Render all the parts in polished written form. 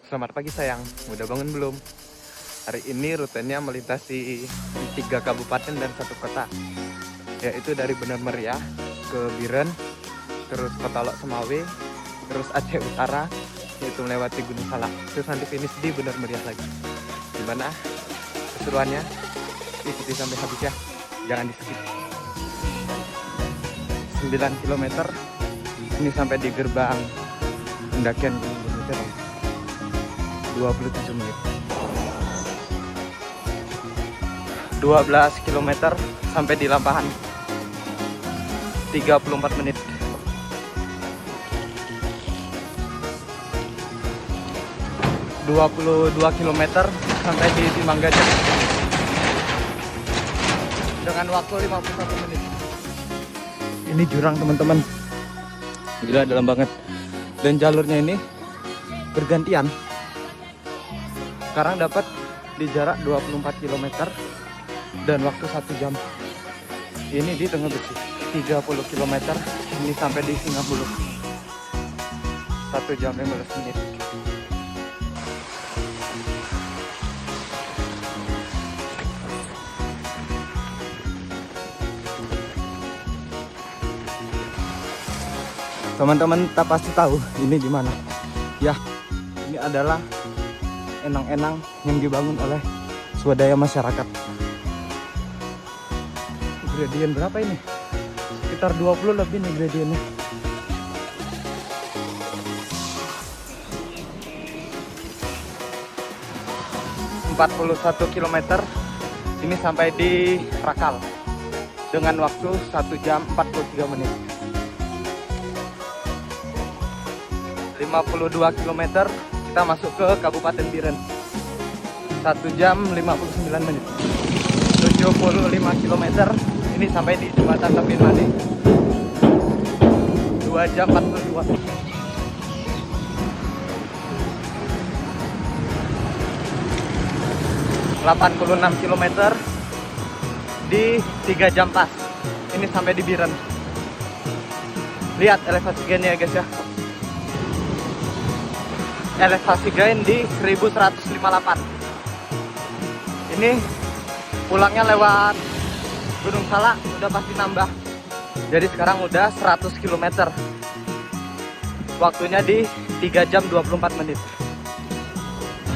Selamat pagi sayang, udah bangun belum? Hari ini rutenya melintasi 3 kabupaten dan 1 kota, yaitu dari Bener Meriah ke Biren, terus Kota Lok Semawe, terus Aceh Utara, yaitu melewati Gunung Salak, terus nanti finish di Bener Meriah lagi. Gimana keseruannya? Ikuti sampai habis ya, jangan di skip. 9 km ini sampai di gerbang pendakian Gunung Gunung 27 menit. 12 km sampai di Lampahan 34 menit. 22 km sampai di Timbang Gajah dengan waktu 51 menit. Ini jurang teman-teman, gila dalam banget, dan jalurnya ini bergantian. Sekarang dapat di jarak 24 km dan waktu 1 jam. Ini di Tengah Besi 30 km, ini sampai di Singapura 1 jam 15 menit. Teman-teman tak pasti tahu ini di mana. Ya, ini adalah enang-enang yang dibangun oleh swadaya masyarakat. Gradien berapa ini? Sekitar 20 lebih nih gradiennya. ...41 km ini sampai di Rakal dengan waktu 1 jam 43 menit. 52 km kita masuk ke Kabupaten Biren 1 jam 59 menit. 75 km ini sampai di Jembatan Tapi Made 2 jam 42. 86 km di 3 jam pas ini sampai di Biren. Lihat elevasi gainnya ya guys ya, elevasi gain di 1158. Ini pulangnya lewat Gunung Salak udah pasti nambah, jadi sekarang udah 100 km, waktunya di 3 jam 24 menit,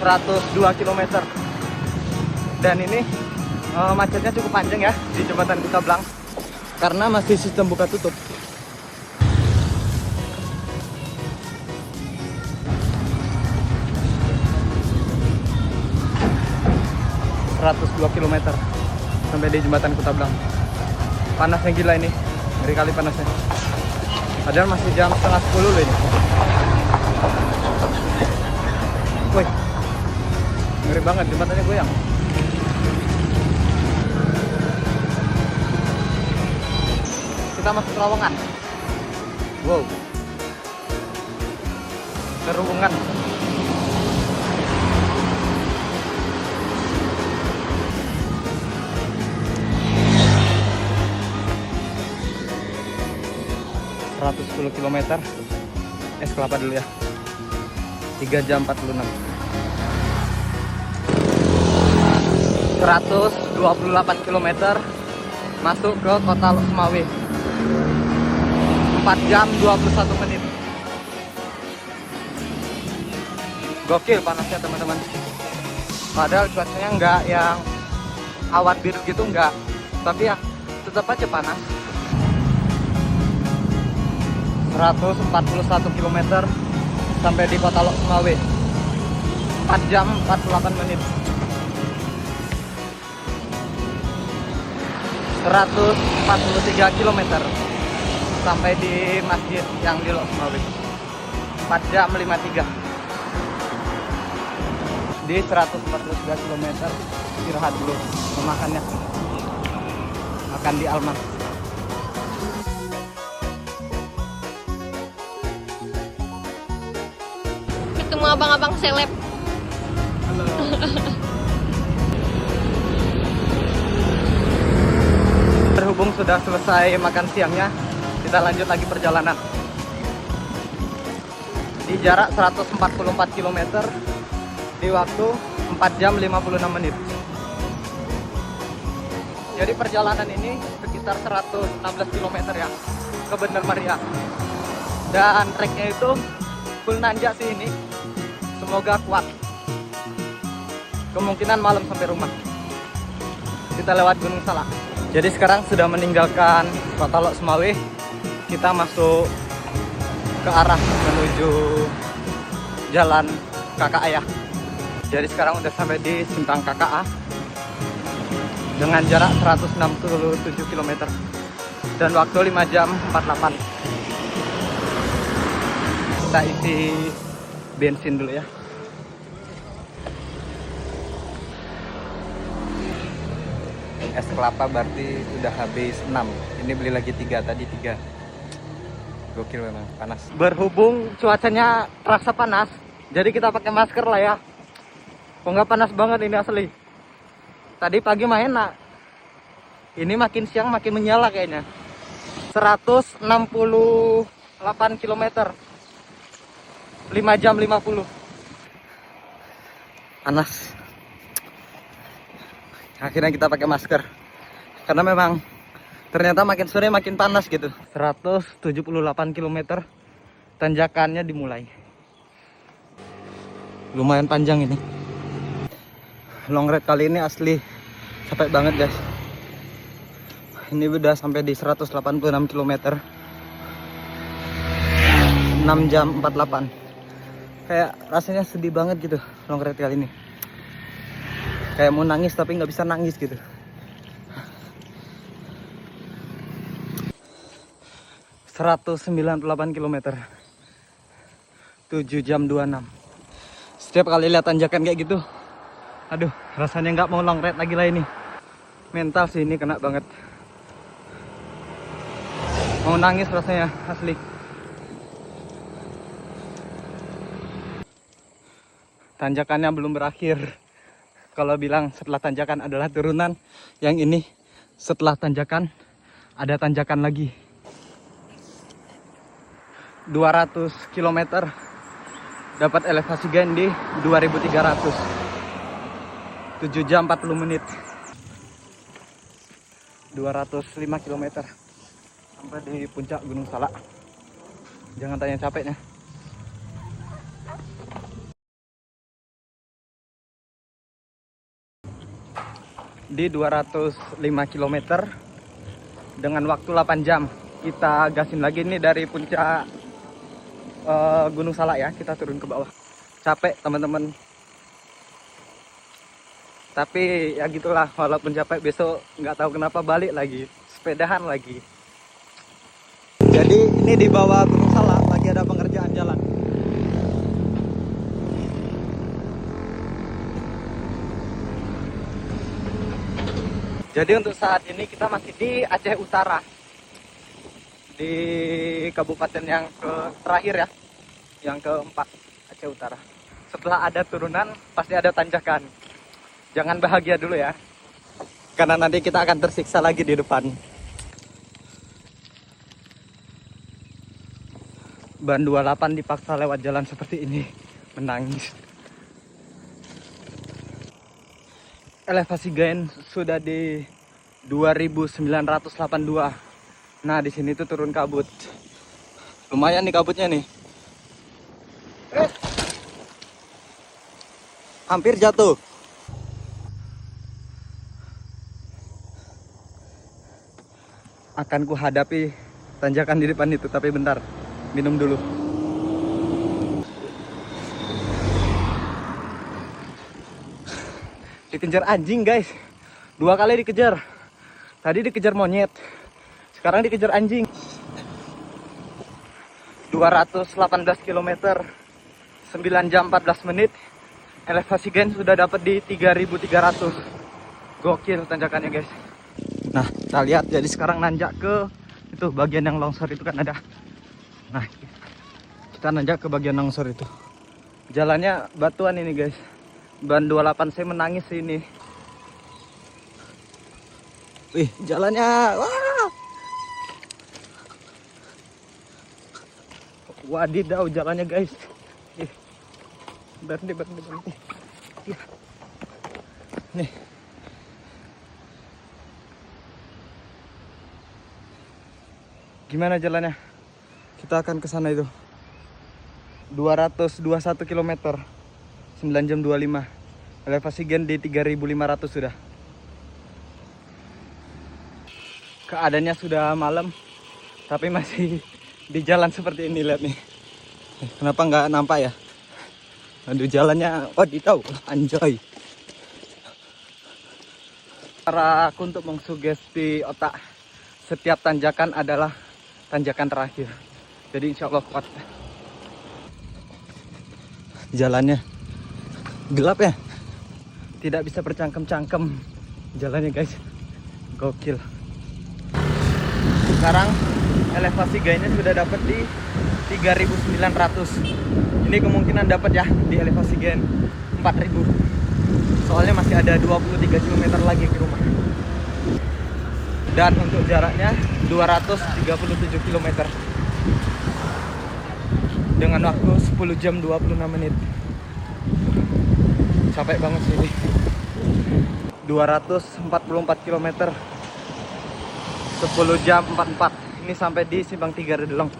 102 km. Dan ini macetnya cukup panjang ya di Jembatan Kutablang karena masih sistem buka tutup. 102 km sampai di Jembatan Kutablang. Panasnya gila ini, ngeri kali panasnya. Padahal masih jam setengah 10 loh ini. Woi, ngeri banget, jembatannya goyang. Kita masuk terowongan. Wow, terowongan. ...110 km. Es kelapa dulu ya. 3 jam 46. 128 km masuk ke Kota Lok Semawe 4 jam 21 menit. Gokil panasnya teman-teman. Padahal cuacanya enggak yang awan biru gitu, enggak, tapi ya tetap aja panas. 141 km sampai di Kota Lok Semawe 4 jam 48 menit. 143 km sampai di masjid yang di Lok Semawe 4 jam 53. Di 143 km istirahat dulu, memakannya makan di Alman. Ketemu abang-abang seleb. Halo. Berhubung sudah selesai makan siangnya, kita lanjut lagi perjalanan. Di jarak 144 km di waktu 4 jam 56 menit. Jadi perjalanan ini sekitar 116 km ya ke Bener Meriah. Dan treknya itu full nanjak sih ini. Semoga kuat. Kemungkinan malam sampai rumah. Kita lewat Gunung Salak. Jadi sekarang sudah meninggalkan Kota Lok Semawe. Kita masuk ke arah menuju Jalan Kakak Ayah. Jadi sekarang udah sampai di Simpang KKA dengan jarak 167 km dan waktu 5 jam 48. Kita isi bensin dulu ya. Es kelapa berarti udah habis 6. Ini beli lagi 3, tadi 3. Gokil memang, panas. Berhubung cuacanya terasa panas, jadi kita pakai masker lah ya. Kok nggak panas banget ini asli. Tadi pagi main nak. Ini makin siang makin menyala kayaknya. 168 km. 5 jam 50. Panas. Akhirnya kita pakai masker. Karena memang ternyata makin sore makin panas gitu. 178 km. Tanjakannya dimulai. Lumayan panjang ini. Long ride kali ini asli capek banget guys. Ini udah sampai di 186 km. 6 jam 48. Kayak rasanya sedih banget gitu long ride kali ini. Kayak mau nangis tapi nggak bisa nangis gitu. ...198 km. 7 jam 26. Setiap kali lihat tanjakan kayak gitu, aduh, rasanya nggak mau long ride lagi lah ini. Mental sih ini kena banget. Mau nangis rasanya asli. Tanjakannya belum berakhir. Kalau bilang setelah tanjakan adalah turunan, yang ini setelah tanjakan ada tanjakan lagi. 200 km dapat elevasi gain di 2300. 7 jam 40 menit. 205 km sampai di puncak Gunung Salak. Jangan tanya capeknya. Di 205 km dengan waktu 8 jam. Kita gasin lagi nih dari puncak Gunung Salak ya. Kita turun ke bawah. Capek teman-teman. Tapi ya gitulah, walaupun capek besok nggak tahu kenapa balik lagi, sepedahan lagi. Jadi ini di bawah Gunung Salak lagi ada pengerjaan jalan. Jadi untuk saat ini kita masih di Aceh Utara, di kabupaten yang terakhir ya, yang keempat, Aceh Utara. Setelah ada turunan pasti ada tanjakan. Jangan bahagia dulu ya, karena nanti kita akan tersiksa lagi di depan. Ban 28 dipaksa lewat jalan seperti ini, menangis. Elevasi gain sudah di 2982. Nah di sini tuh turun kabut. Lumayan nih kabutnya nih. Hampir jatuh. Akan ku hadapi tanjakan di depan itu, tapi bentar, minum dulu. Dikejar anjing guys, 2 kali dikejar. Tadi dikejar monyet, sekarang dikejar anjing. 218 km, 9 jam 14 menit. Elevasi gain sudah dapat di 3300. Gokil tanjakannya guys. Nah, kita lihat, jadi sekarang nanjak ke itu bagian yang longsor itu kan ada. Nah, kita nanjak ke bagian longsor itu. Jalannya batuan ini guys. Ban 28 saya menangis ini. Wih, jalannya. Wah. Wadidaw jalannya guys. Berhenti. Nih. Gimana jalannya? Kita akan ke sana itu. 221 km. 9 jam 25. Elevasi gen di 3500 sudah. Keadaannya sudah malam, tapi masih di jalan seperti ini, lihat nih. Kenapa nggak nampak ya? Aduh, jalannya wadidaw, anjoy. Cara aku untuk mengsugesti otak, setiap tanjakan adalah tanjakan terakhir. Jadi insya Allah kuat. Jalannya gelap ya, tidak bisa bercangkem-cangkem jalannya guys, gokil. Sekarang elevasi gainnya sudah dapat di 3900. Ini kemungkinan dapat ya di elevasi gain 4000. Soalnya masih ada 23 km lagi ke rumah. Dan untuk jaraknya 237 km. Dengan waktu 10 jam 26 menit. Capek banget sih ini. 244 km. 10 jam 44. Ini sampai di Simpang 3 Redelong.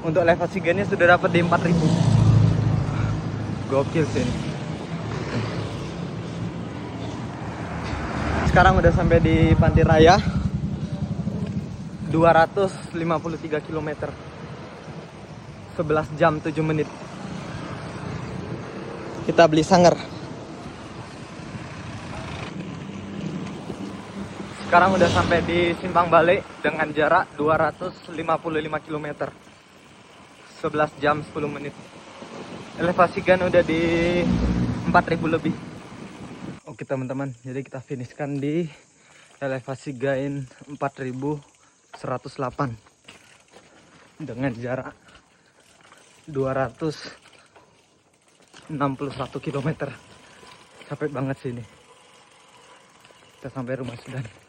Untuk elevasi gainnya sudah dapat di 4000. Gokil sih ini. Sekarang udah sampai di Pantai Raya. 253 km. 11 jam 7 menit. Kita beli sangar. Sekarang udah sampai di Simpang Bale dengan jarak 255 km. 11 jam 10 menit. Elevasi gain udah di 4000 lebih. Oke teman-teman, jadi kita finishkan di elevasi gain 4108 dengan jarak 261 km. Capek banget sih ini. Kita sampai rumah sudah.